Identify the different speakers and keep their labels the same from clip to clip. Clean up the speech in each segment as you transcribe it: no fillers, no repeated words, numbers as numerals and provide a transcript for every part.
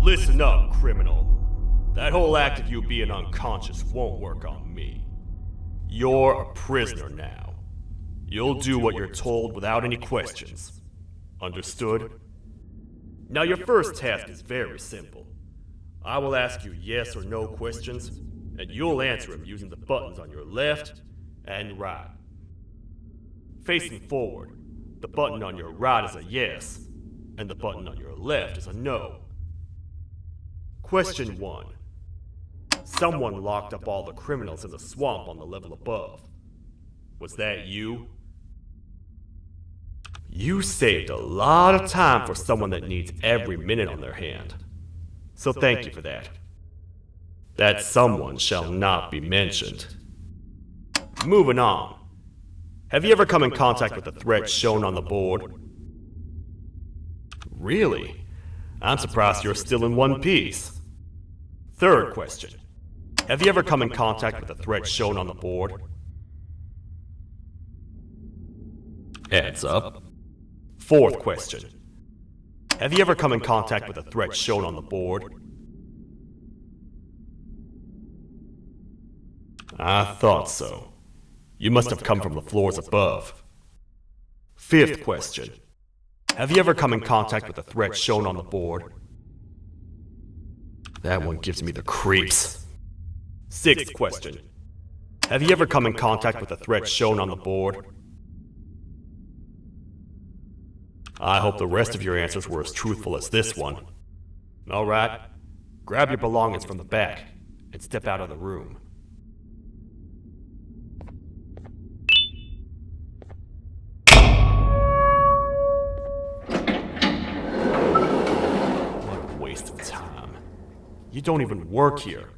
Speaker 1: Listen up, criminal. That whole act of you being unconscious won't work on me. You're a prisoner now. You'll do what you're told without any questions. Understood? Now your first task is very simple. I will ask you yes or no questions, and you'll answer them using the buttons on your left and right. Facing forward, the button on your right is a yes, and the button on your left is a no. Question 1. Someone locked up all the criminals in the swamp on the level above. Was that you? You saved a lot of time for someone that needs every minute on their hand. So thank you for that. That someone shall not be mentioned. Moving on. Have you ever come in contact with the threat shown on the board? Really? I'm surprised you're still in one piece. Third question. Have you ever come in contact with the threat shown on the board? Heads up. Fourth question. Have you ever come in contact with the threat shown on the board? I thought so. You must have come from the floors above. Fifth question. Have you ever come in contact with the threat shown on the board? That one gives me the creeps. Sixth question. Have you ever come in contact with the threat shown on the board? I hope the rest of your answers were as truthful as this one. Alright, grab your belongings from the back and step out of the room. What a waste of time. You don't even work here.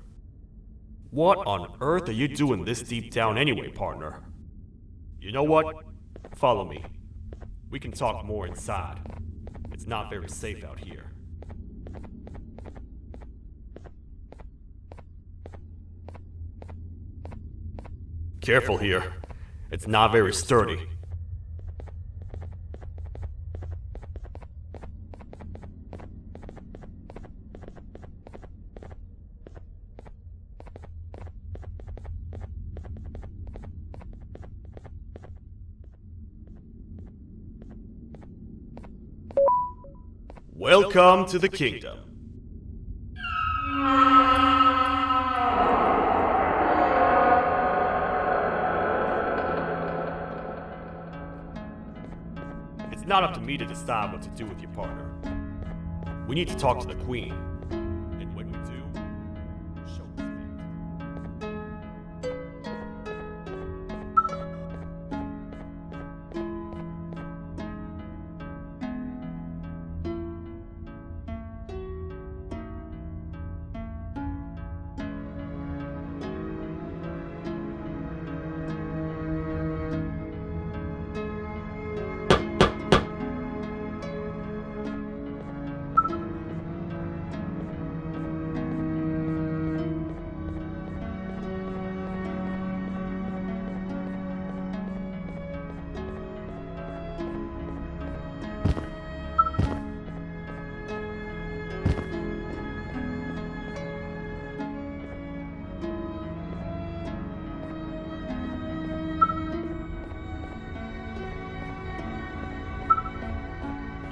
Speaker 1: What on earth are you doing this deep down anyway, partner? You know what? Follow me. We can talk more inside. It's not very safe out here. Careful here. It's not very sturdy. Welcome to the kingdom. It's not up to me to decide what to do with your partner. We need to talk to the queen. And when we do, show respect.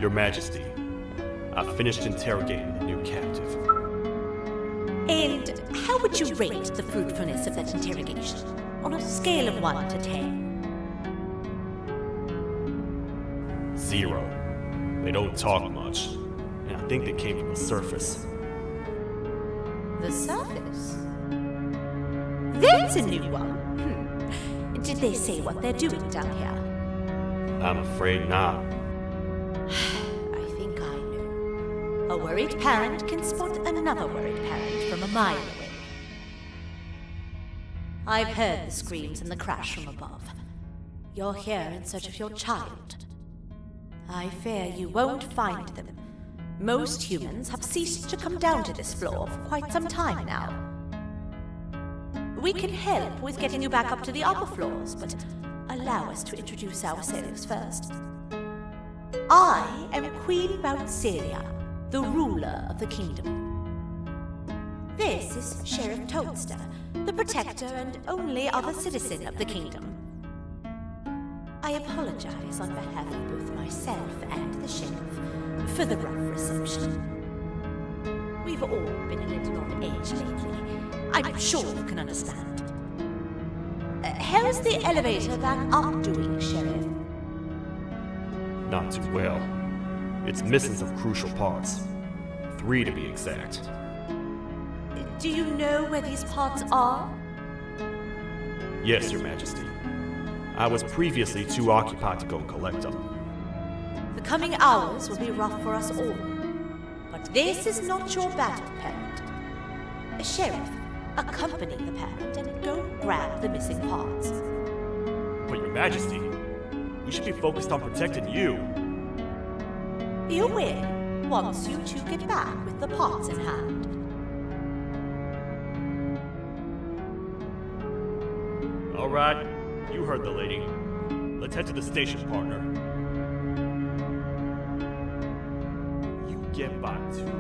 Speaker 1: Your Majesty, I've finished interrogating the new captive.
Speaker 2: And how would you rate the fruitfulness of that interrogation, on a scale of 1 to 10?
Speaker 1: 0. They don't talk much, and I think they came from the surface.
Speaker 2: The surface? That's a new one. Did they say what they're doing down here?
Speaker 1: I'm afraid not.
Speaker 2: I think I know. A worried parent can spot another worried parent from a mile away. I've heard the screams and the crash from above. You're here in search of your child. I fear you won't find them. Most humans have ceased to come down to this floor for quite some time now. We can help with getting you back up to the upper floors, but allow us to introduce ourselves first. I am Queen Bouncelia, the ruler of the kingdom. This is Sheriff Toadster, the protector and only other citizen of the kingdom. I apologize on behalf of both myself and the sheriff for the rough reception. We've all been a little on edge lately. I'm sure you can understand. How's the elevator back up doing, Sheriff?
Speaker 1: Not too well. It's missing some crucial parts. 3 to be exact.
Speaker 2: Do you know where these parts are?
Speaker 1: Yes, Your Majesty. I was previously too occupied to go and collect them.
Speaker 2: The coming hours will be rough for us all. But this is not your battle, parent. Sheriff, accompany the parent and go grab the missing parts.
Speaker 1: But Your Majesty, we should be focused on protecting you.
Speaker 2: You will, once you two get back with the parts in hand.
Speaker 1: All right, you heard the lady. Let's head to the station, partner. You get by too well.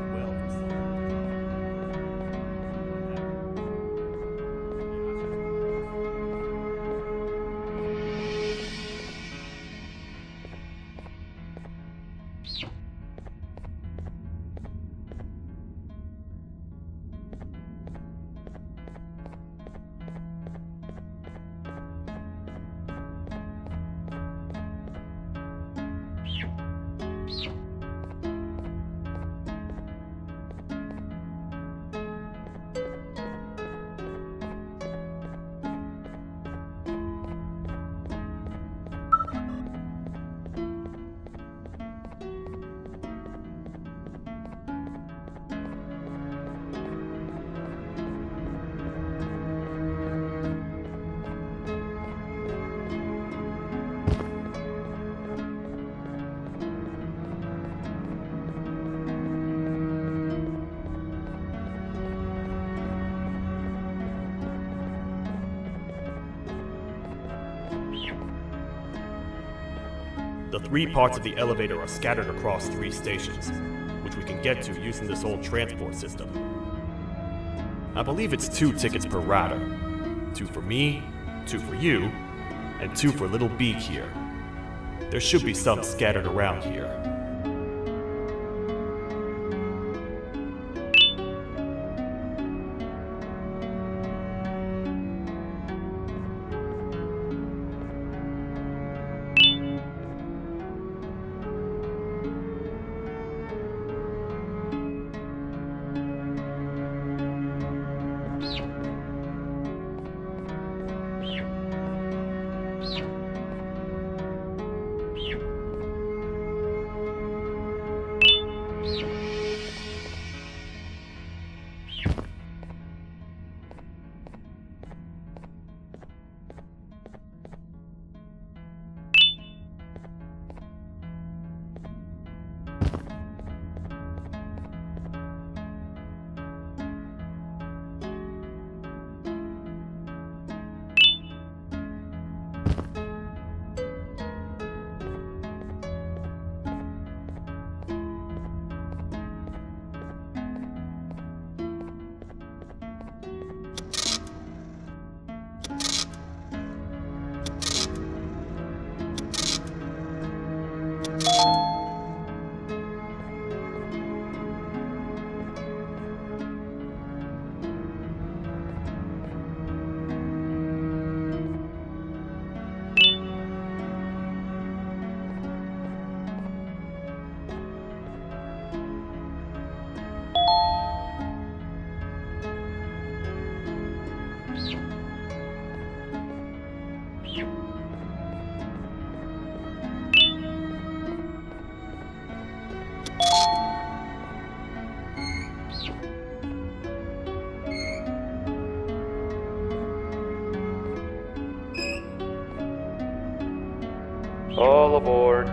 Speaker 1: The 3 parts of the elevator are scattered across 3 stations, which we can get to using this old transport system. I believe it's 2 tickets per rider. 2 for me, 2 for you, and 2 for Little Beak here. There should be some scattered around here.
Speaker 3: All aboard.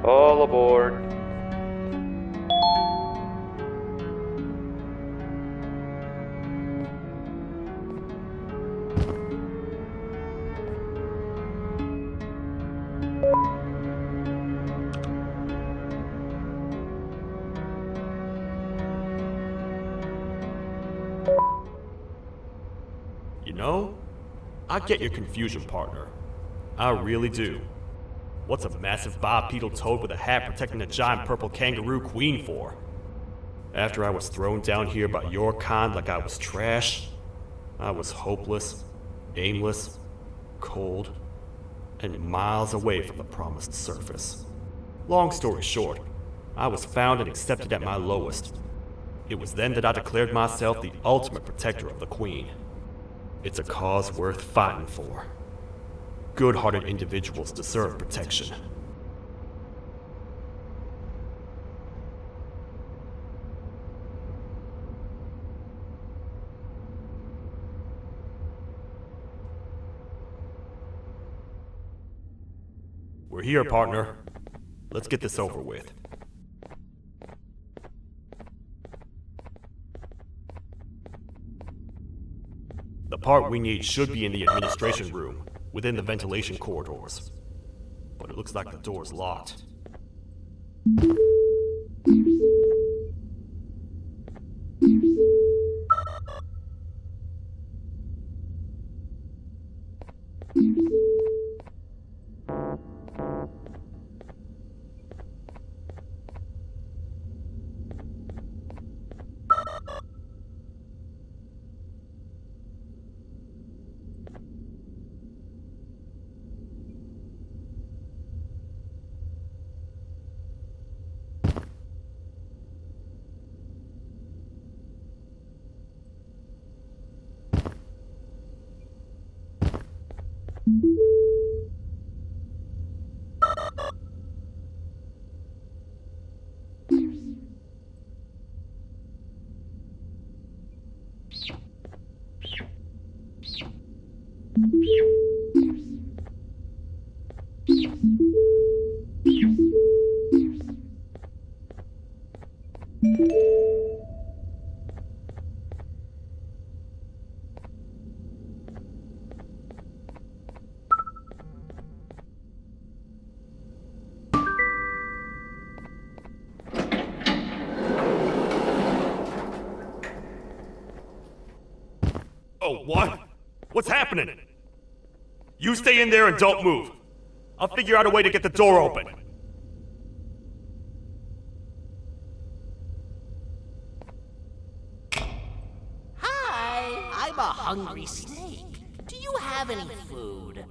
Speaker 3: All aboard.
Speaker 1: You know, I get your confusion, partner. I really do. What's a massive bipedal toad with a hat protecting a giant purple kangaroo queen for? After I was thrown down here by your kind like I was trash, I was hopeless, aimless, cold, and miles away from the promised surface. Long story short, I was found and accepted at my lowest. It was then that I declared myself the ultimate protector of the Queen. It's a cause worth fighting for. Good-hearted individuals deserve protection. We're here, partner. Let's get this over with. The part we need should be in the administration room, within the ventilation corridors. But it looks like the door's locked. Whoa, what? What's happening? You stay in there and don't move. I'll figure out a way to get the door open.
Speaker 3: Hi, I'm a hungry snake. Do you have any food?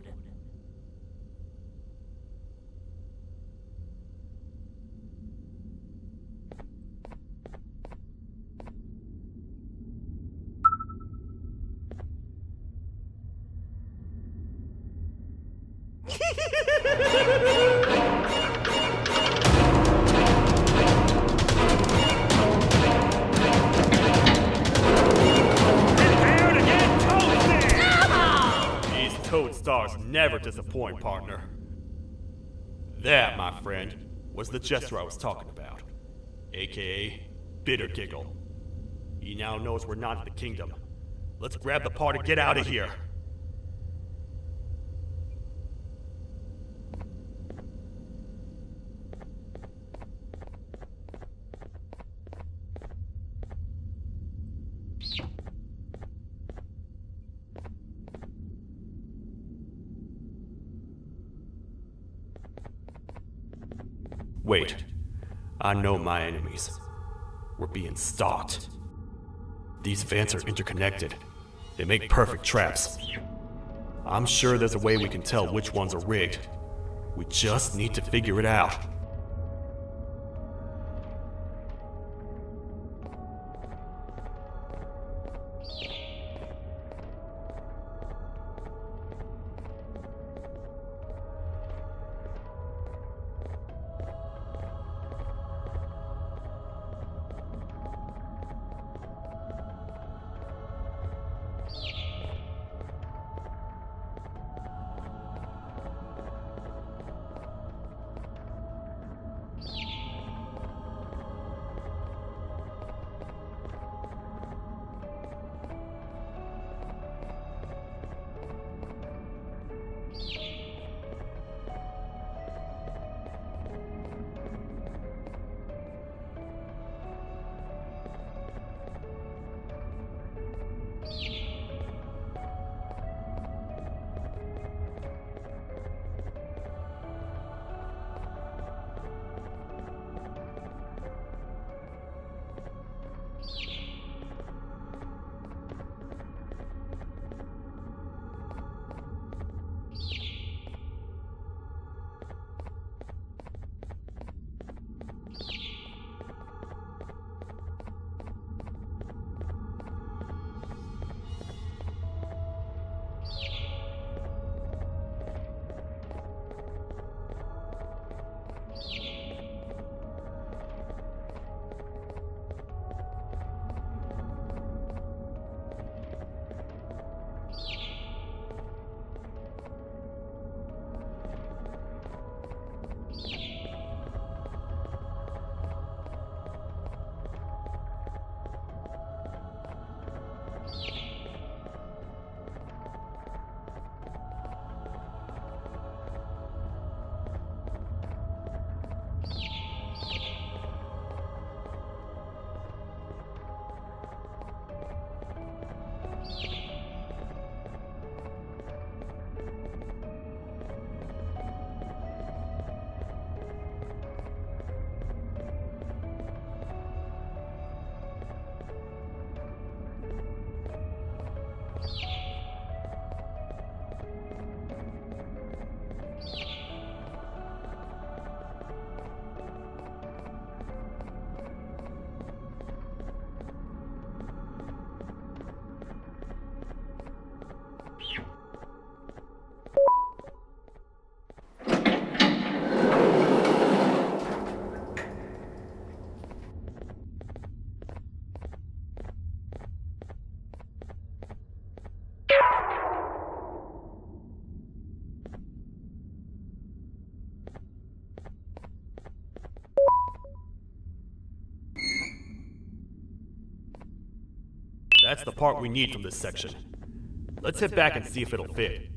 Speaker 1: Prepare to get toasted! These toad stars never disappoint, partner. That, my friend, was the jester I was talking about, aka Bitter Giggle. He now knows we're not in the kingdom. Let's grab the part and get out of here. Wait, I know my enemies. We're being stalked. These vents are interconnected. They make perfect traps. I'm sure there's a way we can tell which ones are rigged. We just need to figure it out. That's the part we need from this section. Let's head back and see if it'll fit.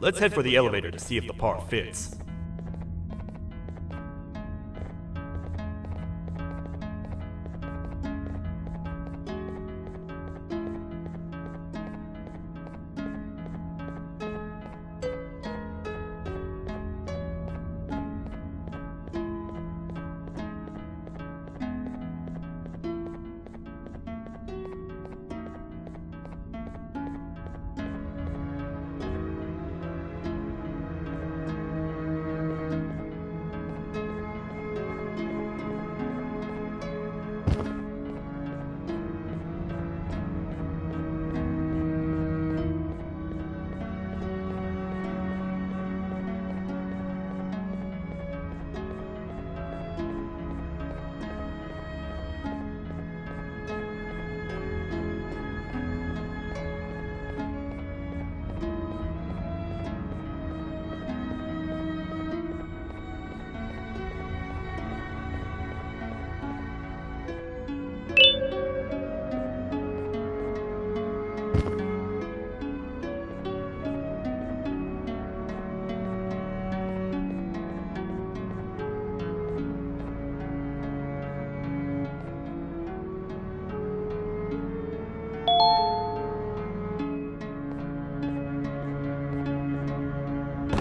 Speaker 1: Let's head for the elevator to see if the part fits.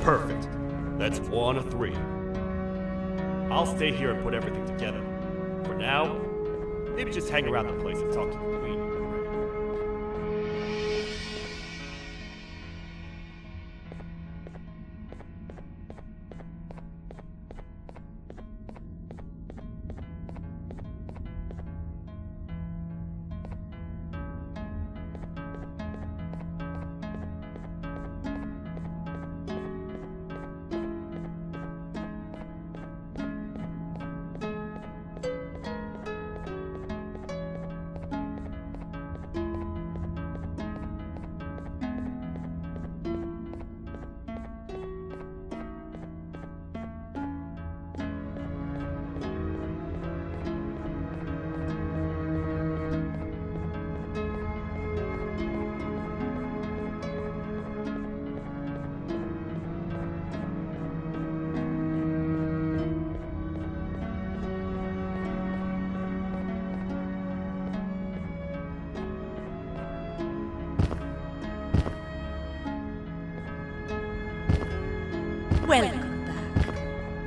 Speaker 1: Perfect. That's 1 of 3. I'll stay here and put everything together. For now, maybe just hang around the place and talk to the Queen.
Speaker 2: Welcome back.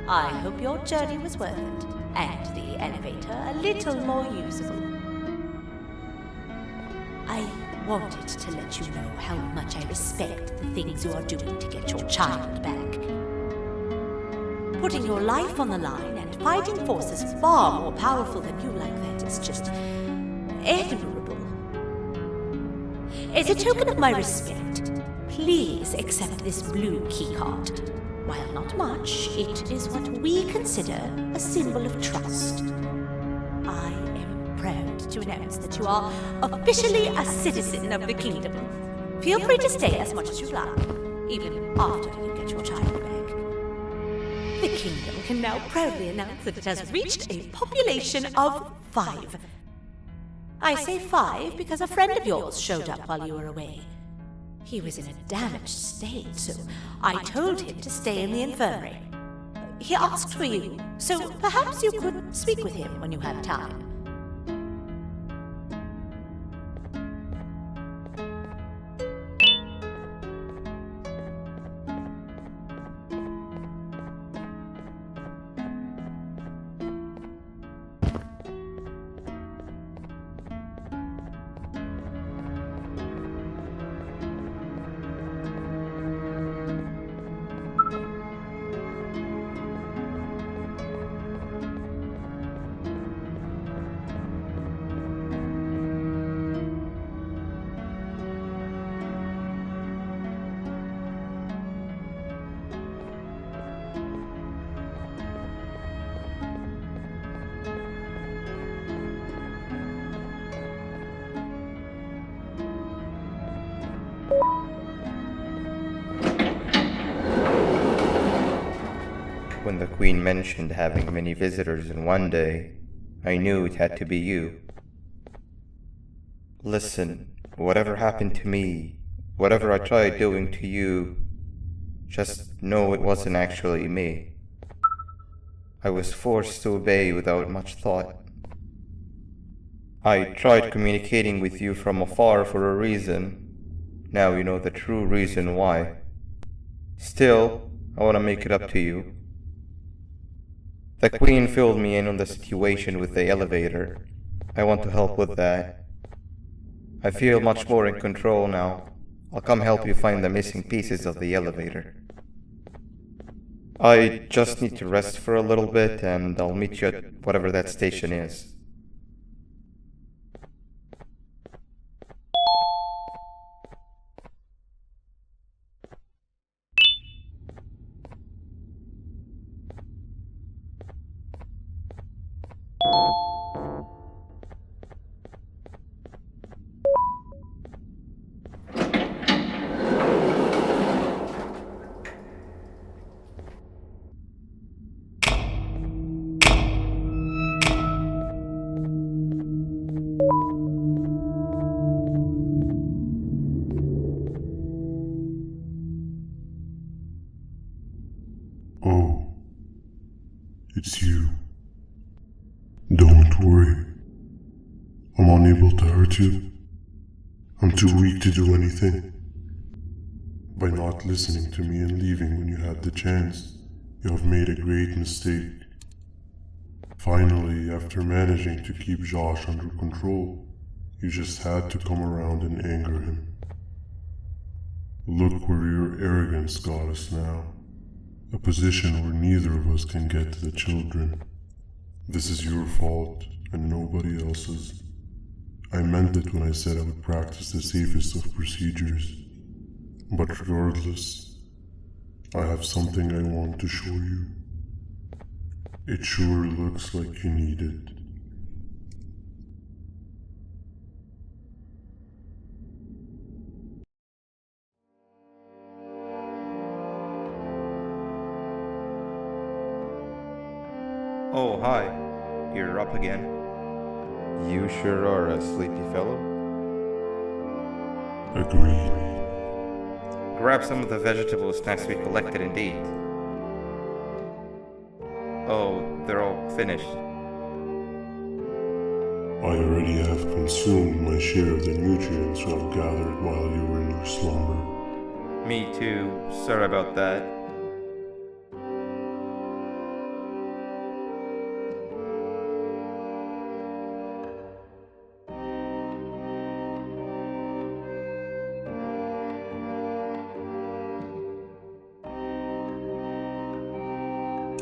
Speaker 2: I hope your journey was worth it, and the elevator a little more usable. I wanted to let you know how much I respect the things you are doing to get your child back. Putting your life on the line and fighting forces far more powerful than you like that is just admirable. As a token of my respect, please accept this blue keycard. While not much, it is what we consider a symbol of trust. I am proud to announce that you are officially a citizen of the kingdom. Feel free to stay as much as you like, even after you get your child back. The kingdom can now proudly announce that it has reached a population of 5. I say 5 because a friend of yours showed up while you were away. He was in a damaged state, so I told him to stay in the infirmary. He asked for you, so perhaps you could speak with him when you have time.
Speaker 4: When the Queen mentioned having many visitors in one day, I knew it had to be you. Listen, whatever happened to me, whatever I tried doing to you, Just know it wasn't actually me. I was forced to obey without much thought. I tried communicating with you from afar for a reason. Now you know the true reason why. Still, I want to make it up to you. The Queen filled me in on the situation with the elevator. I want to help with that. I feel much more in control now. I'll come help you find the missing pieces of the elevator. I just need to rest for a little bit, and I'll meet you at whatever that station is.
Speaker 5: Oh, it's you. Don't worry. I'm unable to hurt you. I'm too weak to do anything. By not listening to me and leaving when you had the chance, you have made a great mistake. Finally, after managing to keep Josh under control, you just had to come around and anger him. Look where your arrogance got us now. A position where neither of us can get to the children. This is your fault and nobody else's. I meant it when I said I would practice the safest of procedures. But regardless, I have something I want to show you. It sure looks like you need it.
Speaker 4: Oh, hi. You're up again. You sure are a sleepy fellow.
Speaker 5: Agreed.
Speaker 4: Grab some of the vegetable snacks we collected indeed. Oh, they're all finished.
Speaker 5: I already have consumed my share of the nutrients you have gathered while you were in your slumber.
Speaker 4: Me too. Sorry about that.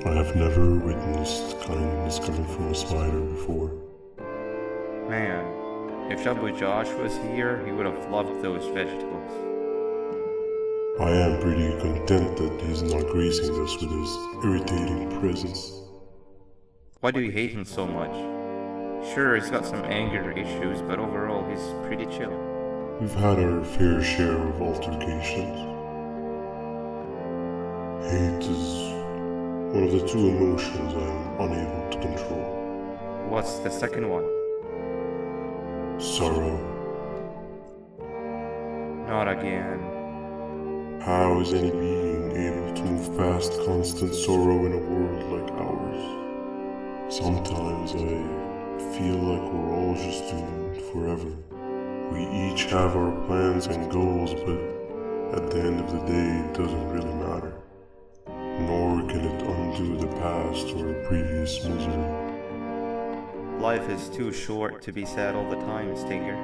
Speaker 5: I have never witnessed kindness coming from a spider before.
Speaker 4: Man, if Shabu Josh was here, he would have loved those vegetables.
Speaker 5: I am pretty content that he's not gracing us with his irritating presence.
Speaker 4: Why do you hate him so much? Sure, he's got some anger issues, but overall he's pretty chill.
Speaker 5: We've had our fair share of altercations. Hate is one of the two emotions I'm unable to control.
Speaker 4: What's the second one?
Speaker 5: Sorrow.
Speaker 4: Not again.
Speaker 5: How is any being able to move past constant sorrow in a world like ours? Sometimes I feel like we're all just doomed forever. We each have our plans and goals, but at the end of the day, it doesn't really matter. Nor can it undo the past or previous misery.
Speaker 4: Life is too short to be sad all the time, Stinger.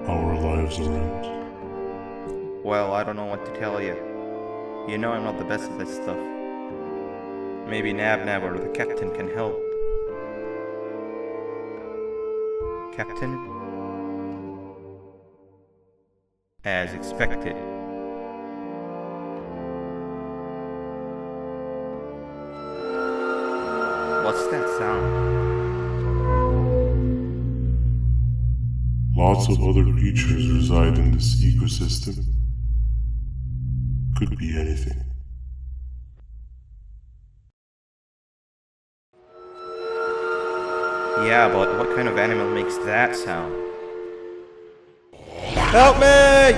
Speaker 5: Our lives aren't.
Speaker 4: Well, I don't know what to tell you. You know I'm not the best at this stuff. Maybe Nab or the captain can help. Captain? As expected. What's that sound?
Speaker 5: Lots of other creatures reside in this ecosystem. Could be anything.
Speaker 4: Yeah, but what kind of animal makes that sound? Help me!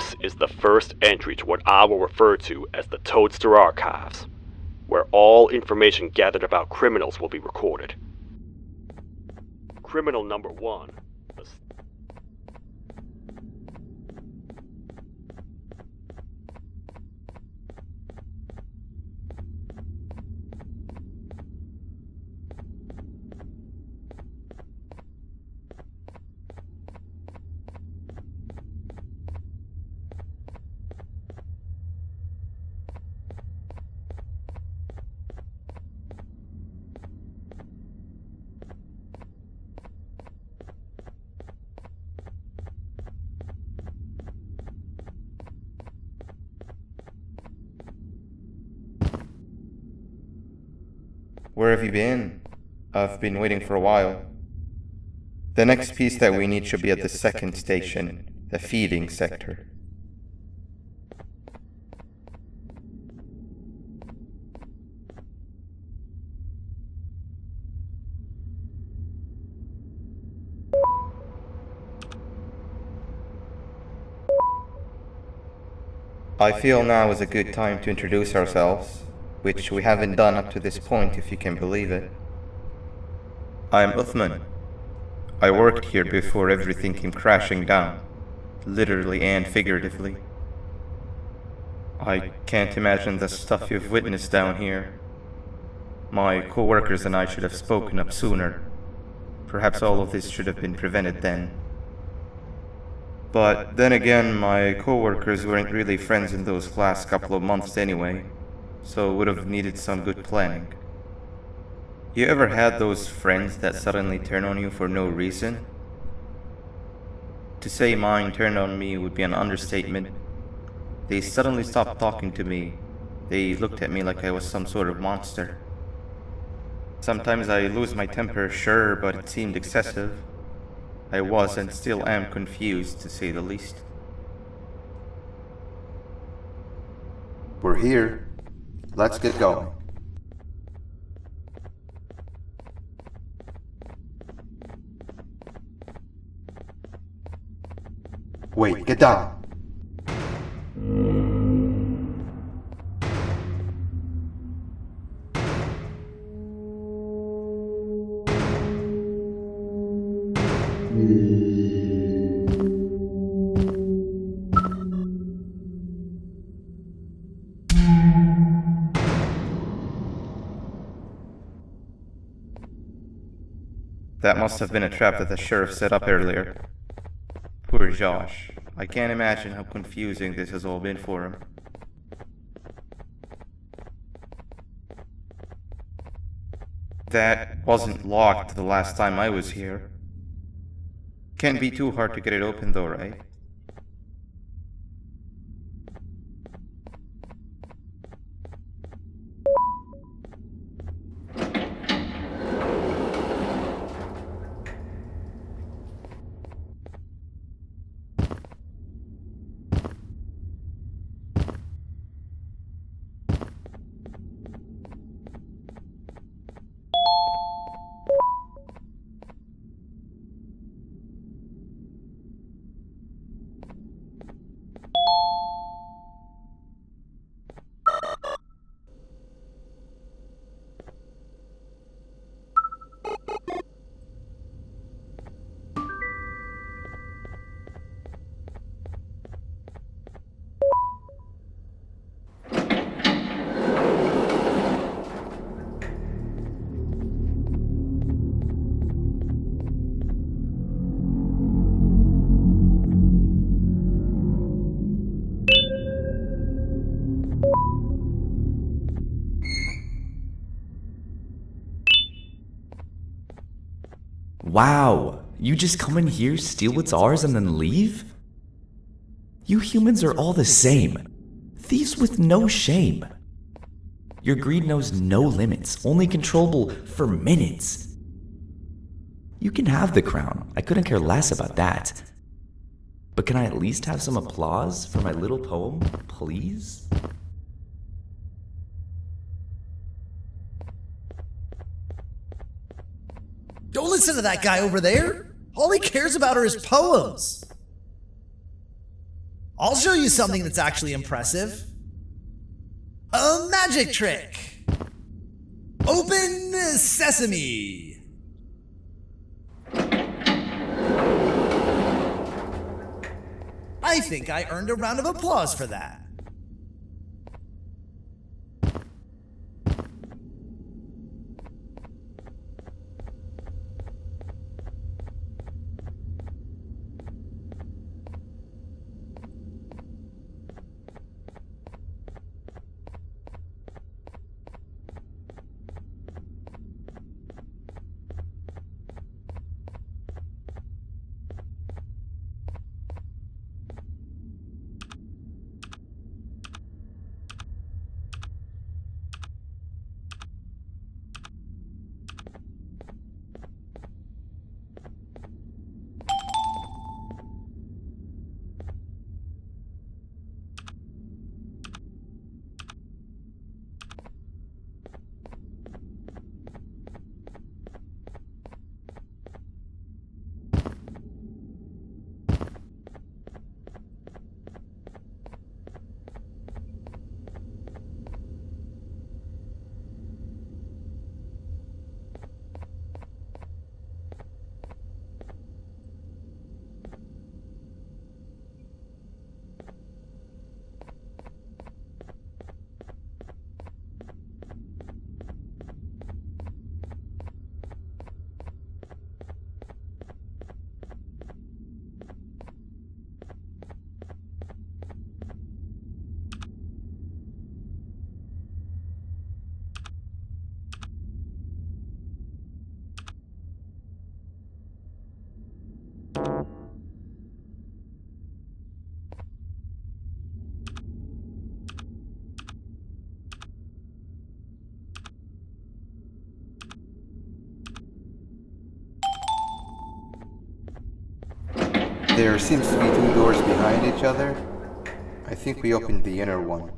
Speaker 1: This is the first entry to what I will refer to as the Toadster Archives, where all information gathered about criminals will be recorded. Criminal number 1.
Speaker 4: Where have you been? I've been waiting for a while. The next piece that we need should be at the second station, the feeding sector. I feel now is a good time to introduce ourselves, which we haven't done up to this point, if you can believe it. I'm Uthman. I worked here before everything came crashing down, literally and figuratively. I can't imagine the stuff you've witnessed down here. My co-workers and I should have spoken up sooner. Perhaps all of this should have been prevented then. But then again, my co-workers weren't really friends in those last couple of months anyway, so would have needed some good planning. You ever had those friends that suddenly turn on you for no reason? To say mine turned on me would be an understatement. They suddenly stopped talking to me. They looked at me like I was some sort of monster. Sometimes I lose my temper, sure, but it seemed excessive. I was and still am confused, to say the least.
Speaker 6: We're here. Let's get going. Wait, get down.
Speaker 4: That must have been a trap that the sheriff set up earlier. Poor Josh. I can't imagine how confusing this has all been for him. That wasn't locked the last time I was here. Can't be too hard to get it open though, right?
Speaker 7: Wow, you just come in here, steal what's ours, and then leave? You humans are all the same. Thieves with no shame. Your greed knows no limits, only controllable for minutes. You can have the crown, I couldn't care less about that. But can I at least have some applause for my little poem, please?
Speaker 8: Don't listen to that guy over there. All he cares about are his poems. I'll show you something that's actually impressive. A magic trick. Open sesame. I think I earned a round of applause for that.
Speaker 6: There seems to be two doors behind each other. I think we opened the inner one.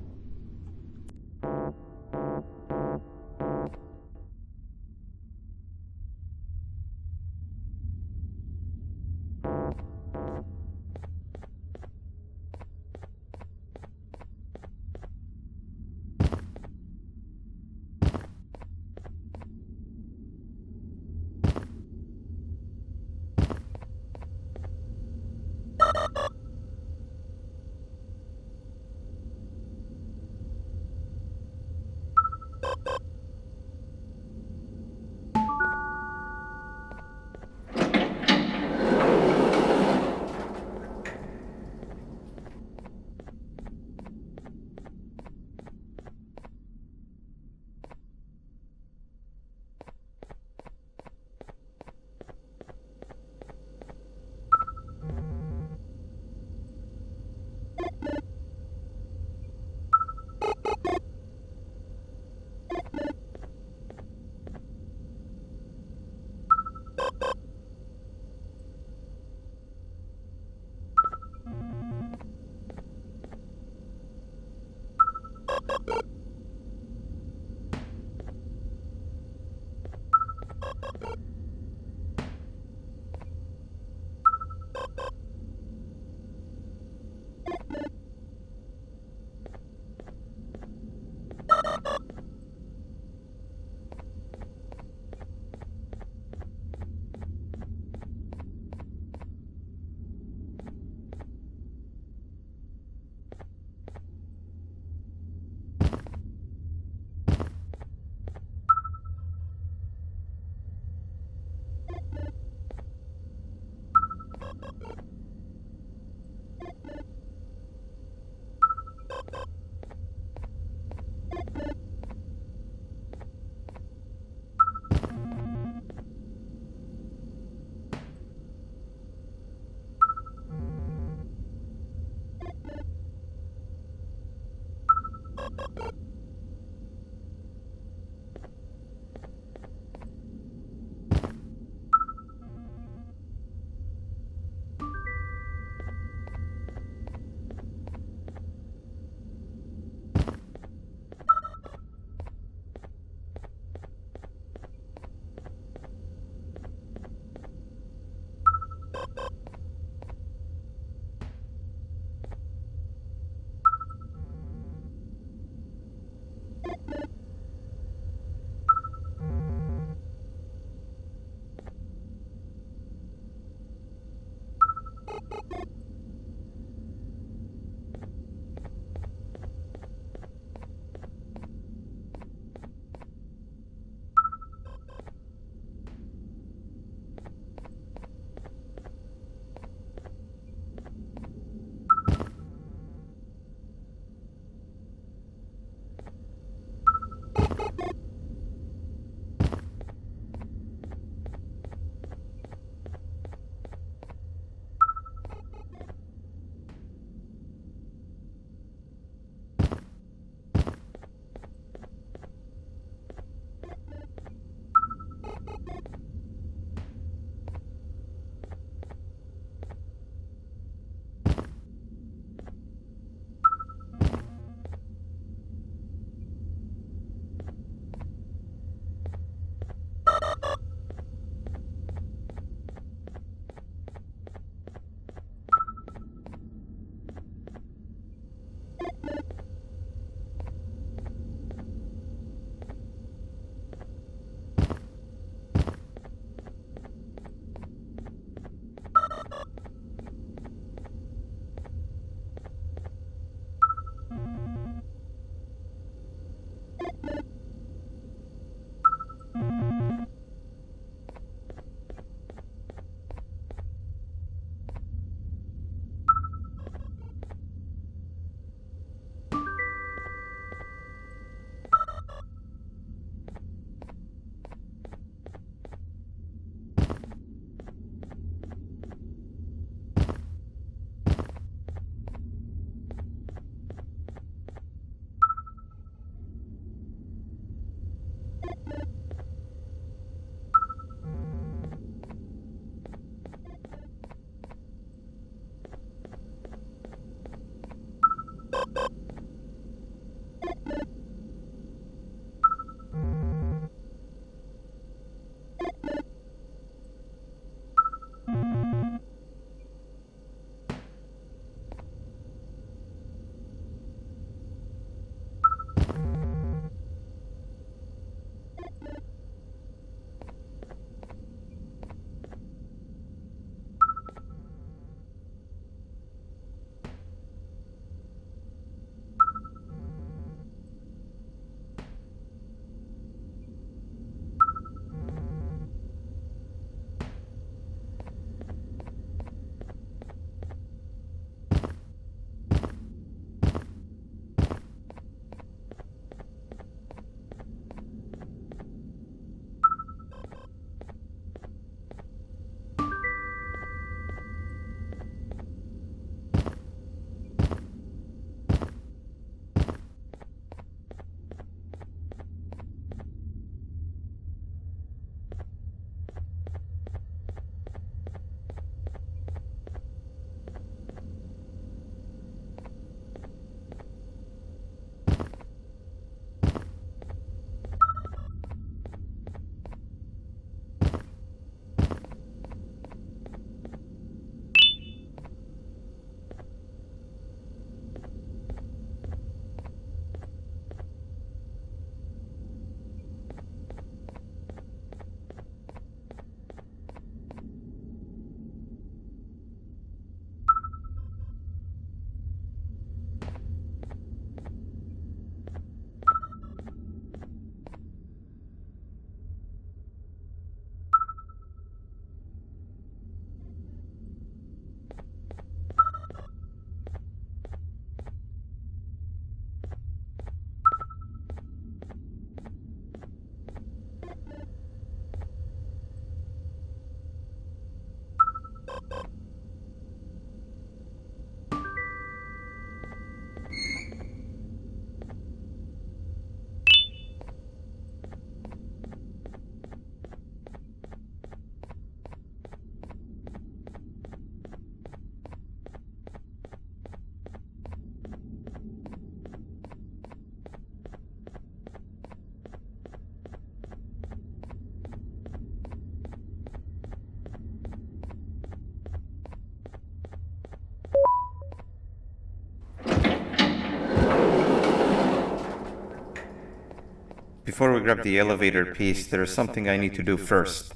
Speaker 4: Before we grab the elevator piece, there is something I need to do first.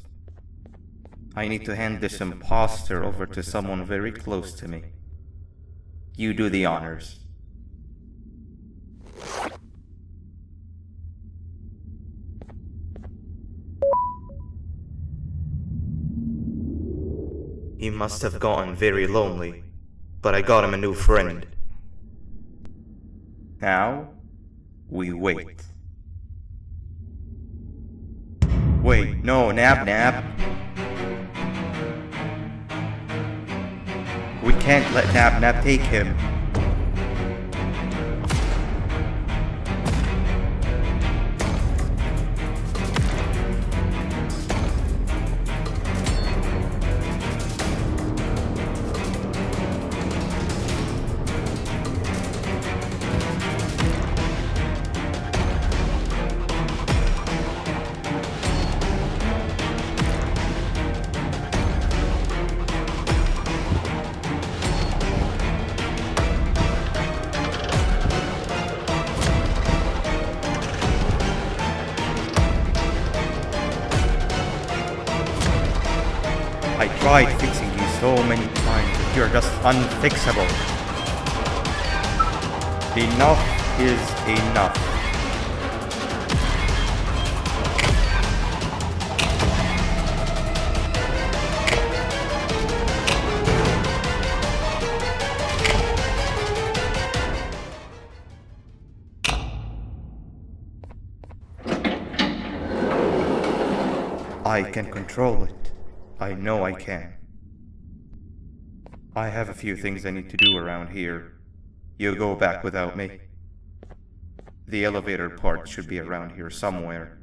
Speaker 4: I need to hand this imposter over to someone very close to me. You do the honors. He must have gotten very lonely, but I got him a new friend. Now, we wait. Wait, no, Nab. We can't let Nab take him. I tried fixing you so many times, but you're just unfixable. Enough is enough. I can control it. I know I can. I have a few things I need to do around here. You go back without me. The elevator part should be around here somewhere.